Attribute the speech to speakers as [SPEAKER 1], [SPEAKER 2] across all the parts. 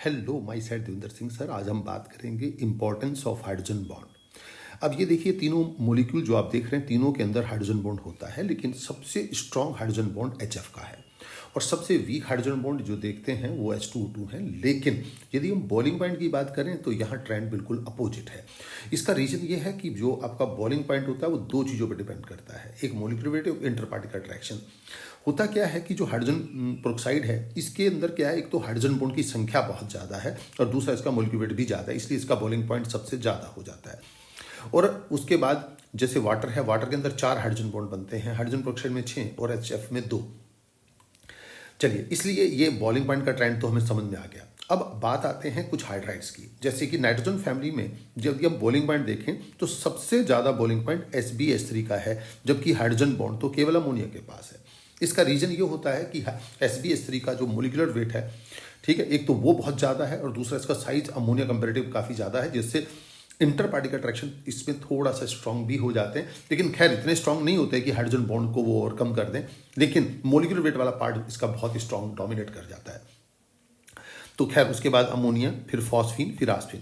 [SPEAKER 1] Hello, my self Devendra Singh sir. आज हम बात करेंगे इंपॉर्टेंस ऑफ हाइड्रोजन बॉन्ड। अब ये देखिए, तीनों मॉलिक्यूल जो आप देख रहे हैं, तीनों के अंदर हाइड्रोजन बॉन्ड होता है, लेकिन सबसे स्ट्रॉन्ग हाइड्रोजन बॉन्ड HF का है और सबसे वीक हाइड्रोजन बॉन्ड जो देखते हैं वो H2O2 है। लेकिन यदि हम बॉइलिंग पॉइंट की बात करें तो यहाँ ट्रेंड बिल्कुल अपोजिट है। इसका रीजन ये है कि जो आपका बॉइलिंग पॉइंट होता है वो दो चीज़ों पर डिपेंड करता है, एक मॉलिक्यूलर वेट, एक इंटर पार्टिकल अट्रैक्शन। होता क्या है कि जो हाइड्रोजन पेरोक्साइड है, इसके अंदर क्या है, एक तो हाइड्रोजन बॉन्ड की संख्या बहुत ज़्यादा है और दूसरा इसका मॉलिक्यूलर वेट भी ज़्यादा है, इसलिए इसका बॉइलिंग पॉइंट सबसे ज़्यादा हो जाता है। और उसके बाद जैसे वाटर है, वाटर के अंदर 4 हाइड्रोजन बॉन्ड बनते हैं, हाइड्रोजन पेरोक्साइड में 6 और HF में 2। चलिए, इसलिए ये बॉइलिंग पॉइंट का ट्रेंड तो हमें समझ में आ गया। अब बात आते हैं कुछ हाइड्राइड्स की। जैसे कि नाइट्रोजन फैमिली में जब हम बॉइलिंग पॉइंट देखें तो सबसे ज़्यादा बॉइलिंग पॉइंट SbH3 का है, जबकि हाइड्रोजन बॉन्ड तो केवल अमोनिया के पास है। इसका रीजन ये होता है कि SbH3 का जो मोलिकुलर वेट है, ठीक है, एक तो वो बहुत ज़्यादा है और दूसरा इसका साइज अमोनिया कंपेरेटिव काफ़ी ज़्यादा है, जिससे इंटर पार्टिकल अट्रैक्शन इसमें थोड़ा सा स्ट्रांग भी हो जाते हैं। लेकिन खैर इतने स्ट्रांग नहीं होते कि हाइड्रोजन बॉन्ड को वो ओवरकम कर दें, लेकिन मोलिकुलर वेट वाला पार्ट इसका बहुत स्ट्रांग डोमिनेट कर जाता है। तो खैर उसके बाद अमोनिया, फिर फॉस्फीन, फिर आस्फीन।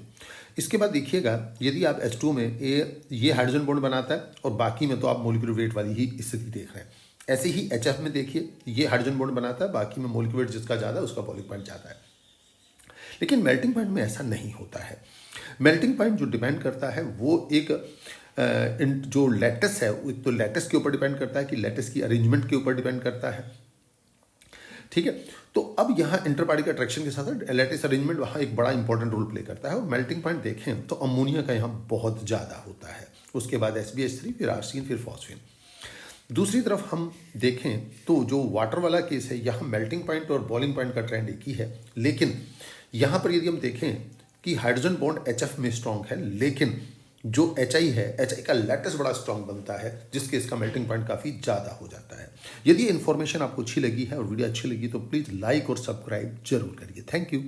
[SPEAKER 1] इसके बाद देखिएगा, यदि आप H2 में ये हाइड्रोजन बॉन्ड बनाता है और बाकी में तो आप मोलिकुलर वेट वाली ही स्थिति देख रहे हैं। ऐसे ही HF में देखिए, ये हाइड्रोजन बॉन्ड बनाता है, बाकी में मोलिकुलर वेट जिसका ज़्यादा है उसका बॉइलिंग पॉइंट ज़्यादा है। लेकिन मेल्टिंग पॉइंट में ऐसा नहीं होता है। मेल्टिंग पॉइंट जो डिपेंड करता है वो एक जो लैटिस है, एक तो लैटिस के ऊपर डिपेंड करता है कि लैटिस की अरेंजमेंट के ऊपर डिपेंड करता है, ठीक है। तो अब यहाँ इंटर पार्टिकल अट्रैक्शन के साथ लैटिस अरेंजमेंट वहाँ एक बड़ा इंपॉर्टेंट रोल प्ले करता है। और मेल्टिंग पॉइंट देखें तो अमोनिया का यहाँ बहुत ज़्यादा होता है, उसके बाद SbH3, फिर आर्सिन, फिर फॉस्फीन। दूसरी तरफ हम देखें तो जो वाटर वाला केस है, यहाँ मेल्टिंग पॉइंट और बॉइलिंग पॉइंट का ट्रेंड एक ही है। लेकिन यहाँ पर यदि हम देखें कि हाइड्रोजन बॉन्ड HF में स्ट्रॉन्ग है, लेकिन जो HI है, HI का लैटिस बड़ा स्ट्रॉन्ग बनता है, जिसके इसका मेल्टिंग पॉइंट काफ़ी ज़्यादा हो जाता है। यदि इन्फॉर्मेशन आपको अच्छी लगी है और वीडियो अच्छी लगी तो प्लीज़ लाइक और सब्सक्राइब जरूर करिए। Thank you.